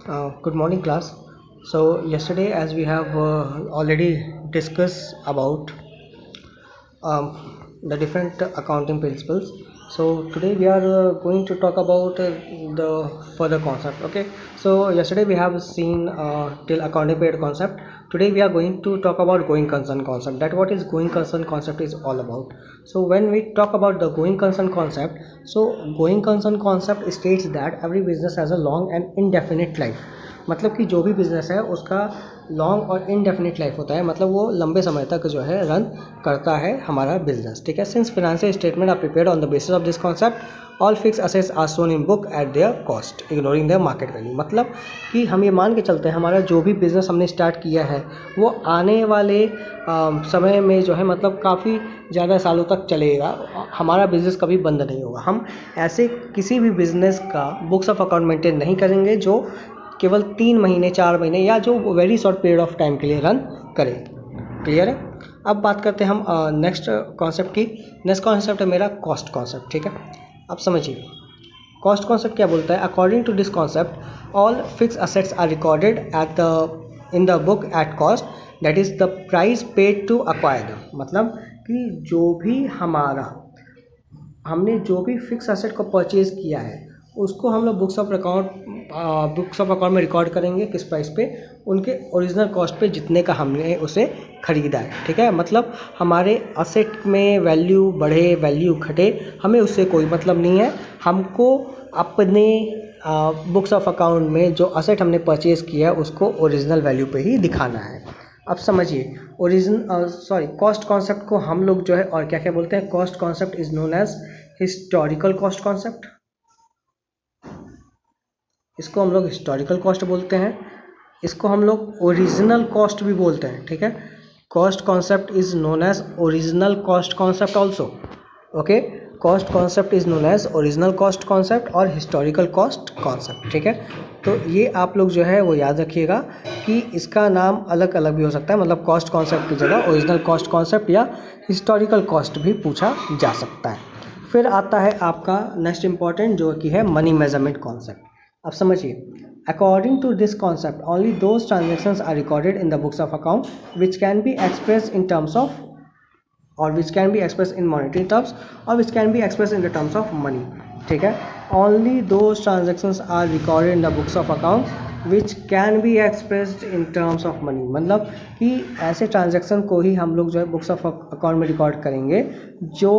Good morning, class. So, yesterday, as we have already discussed about the different accounting principles, so today we are going to talk about the further concept. Okay, so yesterday we have seen till accounting period concept. Today we are going to talk about going concern concept. That what is going concern concept is all about. So when we talk about the going concern concept, so going concern concept states that every business has a long and indefinite life. मतलब कि जो भी business है उसका long और indefinite life होता है, मतलब वो लंबे समय तक जो है रन करता है हमारा बिजनेस। ठीक है, since financial statement are prepared on the basis of this concept all fix assets are shown in book at their cost ignoring their market value. मतलब कि हम ये मान के चलते हैं हमारा जो भी बिजनेस हमने स्टार्ट किया है वो आने वाले समय में जो है मतलब काफ़ी ज़्यादा सालों तक चलेगा, हमारा बिजनेस कभी बंद नहीं होगा। हम ऐसे किसी भी बिजनेस का बुक्स ऑफ अकाउंट मेंटेन नहीं करेंगे जो केवल 3 महीने 4 महीने या जो very short period of time के लिए रन करें। क्लियर है। अब बात करते हैं हम नेक्स्ट कॉन्सेप्ट की। नेक्स्ट कॉन्सेप्ट है मेरा कॉस्ट कॉन्सेप्ट। ठीक है, अब समझिए कॉस्ट कॉन्सेप्ट क्या बोलता है। According to this concept all fix assets are recorded at the in the book at cost, that is the price paid to acquire them. मतलब कि जो भी हमने जो भी फिक्स असेट को परचेज किया है उसको हम लोग बुक्स ऑफ अकाउंट में रिकॉर्ड करेंगे किस प्राइस पे, उनके ओरिजिनल कॉस्ट पे जितने का हमने उसे खरीदा है। ठीक है, मतलब हमारे असेट में वैल्यू बढ़े वैल्यू घटे हमें उससे कोई मतलब नहीं है। हमको अपने बुक्स ऑफ अकाउंट में जो असेट हमने परचेज किया है उसको ओरिजिनल वैल्यू पे ही दिखाना है। अब समझिए कॉस्ट कॉन्सेप्ट को हम लोग जो है और क्या क्या बोलते हैं। Cost concept is known as historical cost concept, इसको हम लोग हिस्टोरिकल कॉस्ट बोलते हैं। इसको हम लोग ओरिजिनल कॉस्ट भी बोलते हैं। ठीक है, cost concept is known as original cost concept also. Okay, cost concept is known as original cost concept और हिस्टोरिकल कॉस्ट कॉन्सेप्ट। ठीक है, तो ये आप लोग जो है वो याद रखिएगा कि इसका नाम अलग अलग भी हो सकता है, मतलब कॉस्ट कॉन्सेप्ट की जगह ओरिजिनल कॉस्ट कॉन्सेप्ट या हिस्टोरिकल कॉस्ट भी पूछा जा सकता है। फिर आता है आपका नेक्स्ट इंपॉर्टेंट जो कि है मनी मेजरमेंट कॉन्सेप्ट। अब समझिए, according to this concept only those transactions are recorded in the books of account which can be express in terms of or which can be expressed in monetary terms or which can be expressed in the terms of money. ठीक है, only those transactions are recorded in the books of account which can be expressed in terms of money। मतलब कि ऐसे transaction को ही हम लोग जो है बुक्स ऑफ अकाउंट में रिकॉर्ड करेंगे जो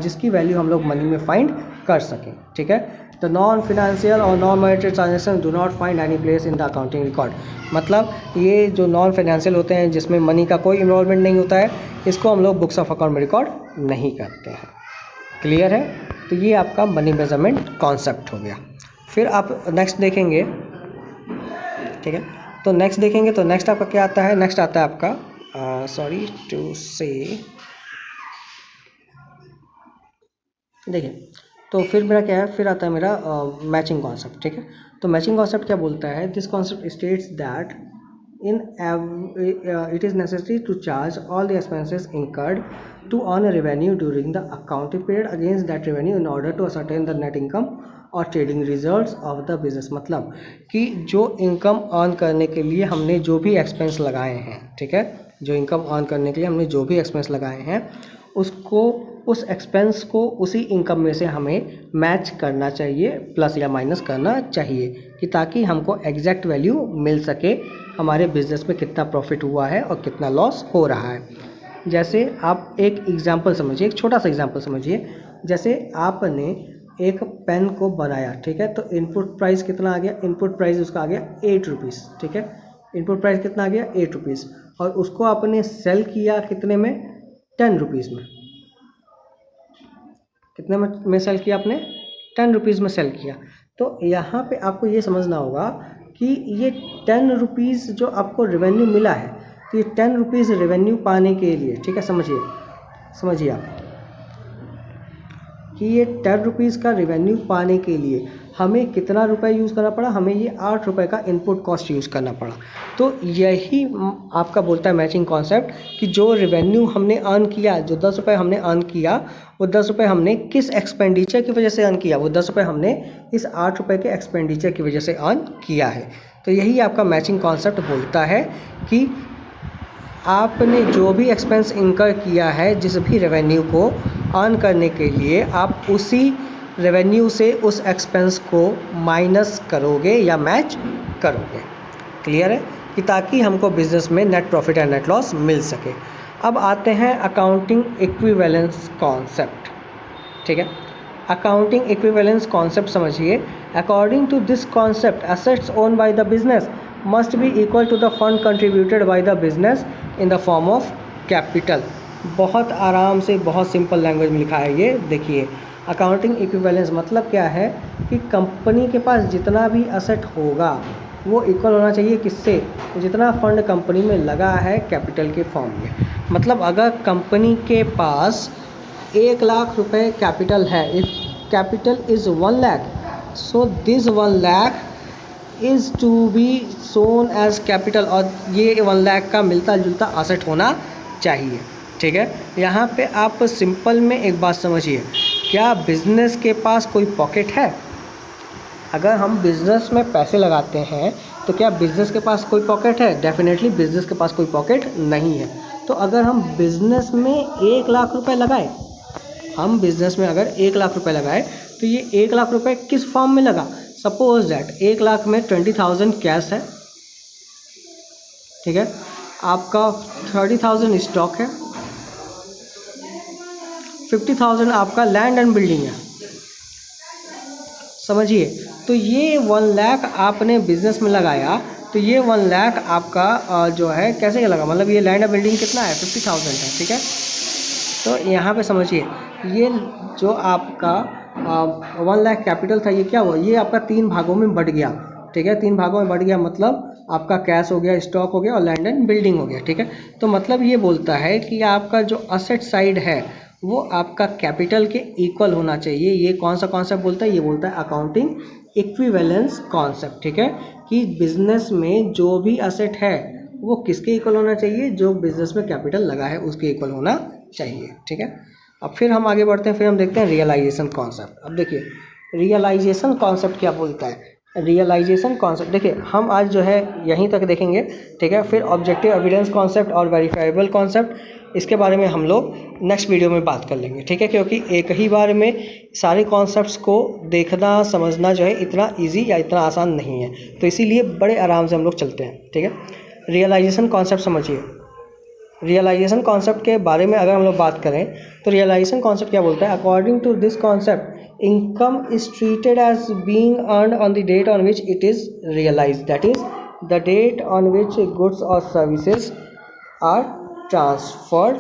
जिसकी वैल्यू हम लोग मनी में फाइंड कर सकें। ठीक है, द नॉन फिनेंशियल और non monetary transaction do not find any place in the accounting record. मतलब ये जो नॉन फाइनेंशियल होते हैं जिसमें मनी का कोई इन्वॉल्वमेंट नहीं होता है, इसको हम लोग बुक्स ऑफ अकाउंट में रिकॉर्ड नहीं करते हैं। क्लियर है, तो ये आपका मनी मेजरमेंट कॉन्सेप्ट हो गया। फिर आप नेक्स्ट देखेंगे। ठीक है, तो नेक्स्ट देखेंगे तो नेक्स्ट आपका क्या आता है। नेक्स्ट आता है आपका सॉरी टू से, देखिए तो फिर मेरा क्या है, फिर आता है मेरा मैचिंग कॉन्सेप्ट। ठीक है, तो मैचिंग कॉन्सेप्ट क्या बोलता है। This concept states that in it is necessary to charge all the expenses incurred to earn a revenue during the accounting period against that revenue in order to ascertain the net income और trading results of the business. मतलब कि जो income earn करने के लिए हमने जो भी एक्सपेंस लगाए हैं, ठीक है, जो इनकम अर्न करने के लिए हमने जो भी एक्सपेंस लगाए हैं उसको उस एक्सपेंस को उसी इनकम में से हमें मैच करना चाहिए, प्लस या माइनस करना चाहिए कि ताकि हमको एग्जैक्ट वैल्यू मिल सके हमारे बिजनेस में कितना प्रॉफिट हुआ है और कितना लॉस हो रहा है। जैसे आप एक एग्जांपल समझिए, एक छोटा सा एग्जांपल समझिए। जैसे आपने एक पेन को बनाया, ठीक है, तो इनपुट प्राइस कितना आ गया, इनपुट प्राइस उसका आ गया 8 रुपीज़। ठीक है, इनपुट प्राइस कितना आ गया 8 रुपीज़, और उसको आपने सेल किया कितने में, 10 रुपीज़ में। कितने में सेल किया आपने, 10 रुपीज़ में सेल किया। तो यहाँ पे आपको ये समझना होगा कि ये 10 रुपीज़ जो आपको रेवेन्यू मिला है, तो ये 10 रुपीज़ रेवेन्यू पाने के लिए, ठीक है, समझिए आप, कि ये 10 रुपीज़ का रेवेन्यू पाने के लिए हमें कितना रुपए यूज़ करना पड़ा, हमें ये 8 रुपए का इनपुट कॉस्ट यूज़ करना पड़ा। तो यही आपका बोलता है मैचिंग कॉन्सेप्ट कि जो रेवेन्यू हमने अर्न किया, जो 10 रुपये हमने अर्न किया, वो 10 रुपये हमने किस एक्सपेंडिचर की वजह से अर्न किया, वो 10 रुपये हमने इस 8 रुपये के एक्सपेंडिचर की वजह से अर्न किया है। तो यही आपका मैचिंग कॉन्सेप्ट बोलता है कि आपने जो भी एक्सपेंस इनकर किया है, जिस भी रेवेन्यू को अर्न करने के लिए, आप उसी रेवेन्यू से उस एक्सपेंस को माइनस करोगे या मैच करोगे। क्लियर है कि ताकि हमको बिजनेस में net profit and net loss मिल सके। अब आते हैं अकाउंटिंग इक्विवेलेंस कॉन्सेप्ट। ठीक है, अकाउंटिंग इक्विवेलेंस कॉन्सेप्ट समझिए। According to this concept, assets own by the business must be equal to the fund contributed by the business in the form of capital. बहुत आराम से, बहुत सिंपल लैंग्वेज में लिखा है ये। देखिए, अकाउंटिंग इक्विवेलेंस मतलब क्या है कि कंपनी के पास जितना भी एसेट होगा वो इक्वल होना चाहिए किससे, जितना फंड कंपनी में लगा है कैपिटल के फॉर्म में। मतलब अगर कंपनी के पास 1 लाख रुपए कैपिटल है, if capital is 1 lakh, so this 1 lakh is to be shown as capital, और ये 1 लाख का मिलता जुलता एसेट होना चाहिए। ठीक है, यहाँ पे आप सिंपल में एक बात समझिए, क्या बिजनेस के पास कोई पॉकेट है? अगर हम बिजनेस में पैसे लगाते हैं तो क्या बिजनेस के पास कोई पॉकेट है? डेफिनेटली बिजनेस के पास कोई पॉकेट नहीं है। तो अगर हम बिजनेस में 1 लाख रुपए लगाए, हम बिजनेस में अगर 1 लाख रुपए लगाए, तो ये 1 लाख रुपए किस फॉर्म में लगा? सपोज दैट 1 लाख में 20,000 कैश है, ठीक है, आपका 30,000 स्टॉक है, 50,000 आपका लैंड एंड बिल्डिंग है। समझिए, तो ये 1 लाख आपने बिजनेस में लगाया, तो ये 1 लाख आपका जो है कैसे लगा, मतलब ये लैंड एंड बिल्डिंग कितना है? 50,000 है। ठीक है, तो यहाँ पे समझिए, ये जो आपका 1 लाख कैपिटल था, ये क्या हुआ? ये आपका 3 भागों में बढ़ गया। ठीक है, 3 भागों में बढ़ गया, मतलब आपका कैश हो गया, स्टॉक हो गया और लैंड एंड बिल्डिंग हो गया। ठीक है, तो मतलब ये बोलता है कि आपका जो असेट साइड है वो आपका कैपिटल के इक्वल होना चाहिए। ये कौन सा कॉन्सेप्ट बोलता है? ये बोलता है अकाउंटिंग इक्विवेलेंस कॉन्सेप्ट। ठीक है, कि बिजनेस में जो भी असेट है वो किसके इक्वल होना चाहिए? जो बिजनेस में कैपिटल लगा है उसके इक्वल होना चाहिए। ठीक है, अब फिर हम आगे बढ़ते हैं, फिर हम देखते हैं रियलाइजेशन कॉन्सेप्ट। अब देखिए, रियलाइजेशन कॉन्सेप्ट क्या बोलता है? रियलाइजेशन कॉन्सेप्ट देखिए, हम आज जो है यहीं तक देखेंगे। ठीक है, फिर ऑब्जेक्टिव एविडेंस कॉन्सेप्ट और वेरीफाइबल कॉन्सेप्ट, इसके बारे में हम लोग नेक्स्ट वीडियो में बात कर लेंगे। ठीक है, क्योंकि एक ही बार में सारे कॉन्सेप्ट्स को देखना समझना जो है इतना इजी या इतना आसान नहीं है, तो इसीलिए बड़े आराम से हम लोग चलते हैं। ठीक है, रियलाइजेशन कॉन्सेप्ट समझिए। रियलाइजेशन कॉन्सेप्ट के बारे में अगर हम लोग बात करें तो रियलाइजेशन कॉन्सेप्ट क्या बोलता है? According to this concept, income is treated as being earned on the date on which it is realized, that is the date on which goods or services are transferred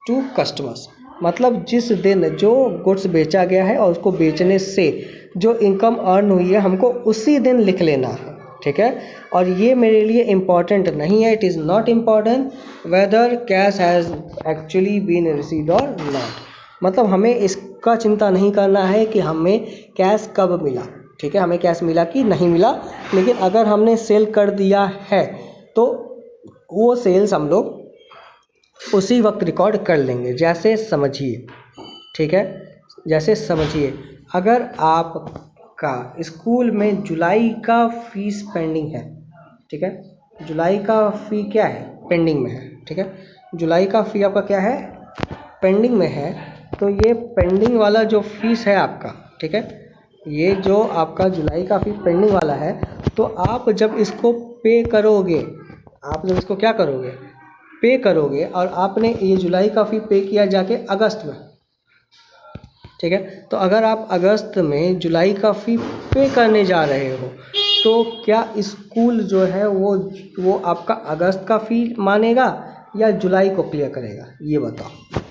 to customers। मतलब जिस दिन जो goods बेचा गया है और उसको बेचने से जो इनकम अर्न हुई है, हमको उसी दिन लिख लेना है। ठीक है, और ये मेरे लिए इम्पॉर्टेंट नहीं है, it is not important whether cash has actually been received or not. मतलब हमें इसका चिंता नहीं करना है कि हमें कैश कब मिला। ठीक है, हमें कैश मिला कि नहीं मिला, लेकिन अगर हमने सेल कर दिया है तो वो सेल्स हम लोग उसी वक्त रिकॉर्ड कर लेंगे। जैसे समझिए, ठीक है, जैसे समझिए, अगर आपका स्कूल में जुलाई का फीस पेंडिंग है, ठीक है, जुलाई का फ़ी क्या है? पेंडिंग में है। ठीक है, जुलाई का फ़ी आपका क्या है? पेंडिंग में है। तो ये पेंडिंग वाला जो फीस है आपका, ठीक है, ये जो आपका जुलाई का फी पेंडिंग वाला है, तो आप जब इसको पे करोगे, आप जब इसको क्या करोगे? पे करोगे, और आपने ये जुलाई का फी पे किया जाके अगस्त में। ठीक है, तो अगर आप अगस्त में जुलाई का फी पे करने जा रहे हो, तो क्या स्कूल जो है वो आपका अगस्त का फी मानेगा या जुलाई को क्लियर करेगा? ये बताओ।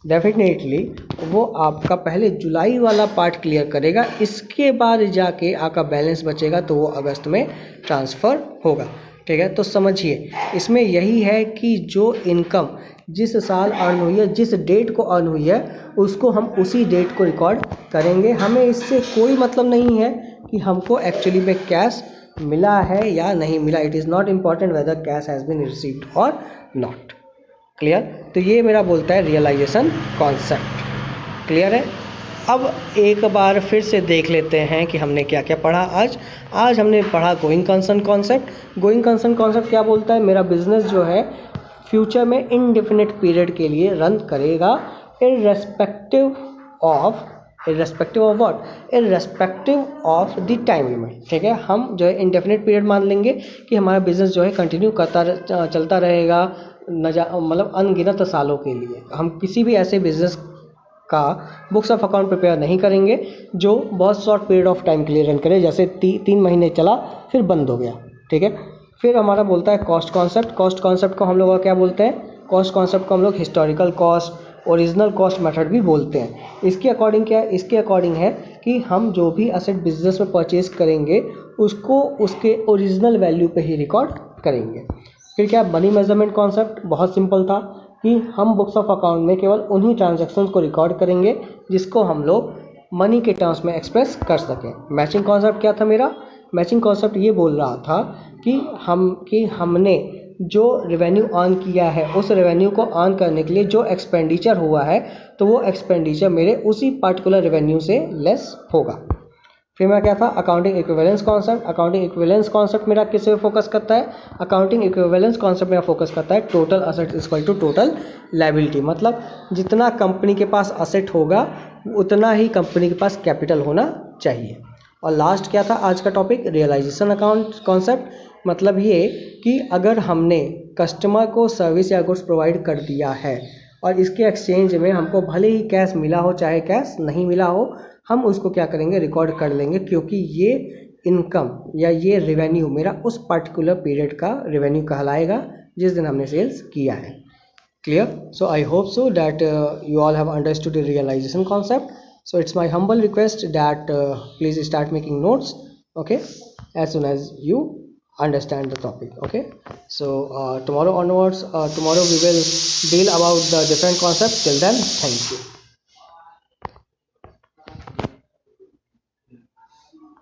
डेफिनेटली वो आपका पहले जुलाई वाला पार्ट क्लियर करेगा, इसके बाद जाके आपका बैलेंस बचेगा तो वो अगस्त में ट्रांसफ़र होगा। ठीक है। तो समझिए इसमें यही है कि जो इनकम जिस साल अर्न हुई है, जिस डेट को अर्न हुई है, उसको हम उसी डेट को रिकॉर्ड करेंगे। हमें इससे कोई मतलब नहीं है कि हमको एक्चुअली में कैश मिला है या नहीं मिला। It is not important whether cash has been received or not. Clear. तो ये मेरा बोलता है रियलाइजेशन कॉन्सेप्ट। क्लियर है। अब एक बार फिर से देख लेते हैं कि हमने क्या क्या पढ़ा आज हमने पढ़ा going concern concept. Going concern concept क्या बोलता है, मेरा बिजनेस जो है फ्यूचर में इनडेफिनिट पीरियड के लिए रन करेगा irrespective of what, irrespective of the time limit. ठीक है। हम जो है इनडेफिनिट पीरियड मान लेंगे कि हमारा बिजनेस जो है कंटिन्यू करता चलता रहेगा, मतलब अनगिनत सालों के लिए। हम किसी भी ऐसे बिजनेस का बुक्स ऑफ अकाउंट प्रिपेयर नहीं करेंगे जो बहुत शॉर्ट पीरियड ऑफ टाइम के लिए रन करे, जैसे 3 महीने चला फिर बंद हो गया। ठीक है। फिर हमारा बोलता है कॉस्ट कॉन्सेप्ट। कॉस्ट कॉन्सेप्ट को हम लोग क्या बोलते हैं, कॉस्ट कॉन्सेप्ट को हम लोग historical cost, original cost method भी बोलते हैं। इसके अकॉर्डिंग क्या है, इसके अकॉर्डिंग है कि हम जो भी असेट बिजनेस में परचेज करेंगे उसको उसके ओरिजिनल वैल्यू पे ही रिकॉर्ड करेंगे। फिर क्या, मनी मेजरमेंट कॉन्सेप्ट बहुत सिंपल था कि हम बुक्स ऑफ अकाउंट में केवल उन्हीं ट्रांजैक्शंस को रिकॉर्ड करेंगे जिसको हम लोग मनी के टर्म्स में एक्सप्रेस कर सकें। मैचिंग कॉन्सेप्ट क्या था मेरा, मैचिंग कॉन्सेप्ट ये बोल रहा था कि हमने जो रेवेन्यू अर्न किया है उस रेवेन्यू को अर्न करने के लिए जो एक्सपेंडिचर हुआ है तो वो एक्सपेंडिचर मेरे उसी पार्टिकुलर रेवेन्यू से लेस होगा। फिर मेरा क्या था, accounting equivalence concept. Accounting equivalence concept मेरा किस पे फोकस करता है, अकाउंटिंग इक्विवेलेंस कॉन्सेप्ट मेरा फोकस करता है total asset is equal to total liability. मतलब जितना कंपनी के पास असेट होगा उतना ही कंपनी के पास कैपिटल होना चाहिए। और लास्ट क्या था आज का टॉपिक, रियलाइजेशन अकाउंट कॉन्सेप्ट। मतलब ये कि अगर हमने कस्टमर को सर्विस या गुड्स प्रोवाइड कर दिया है और इसके एक्सचेंज में हमको भले ही कैश मिला हो चाहे कैश नहीं मिला हो, हम उसको क्या करेंगे, रिकॉर्ड कर लेंगे, क्योंकि ये इनकम या ये रेवेन्यू मेरा उस पर्टिकुलर पीरियड का रेवेन्यू कहलाएगा जिस दिन हमने सेल्स किया है। Clear. So I hope so that you all have understood the realization concept. So it's my humble request that please start making notes, okay, as soon as you understand the topic. Okay. So tomorrow onwards, tomorrow we will deal about the different concepts. Till then, thank you.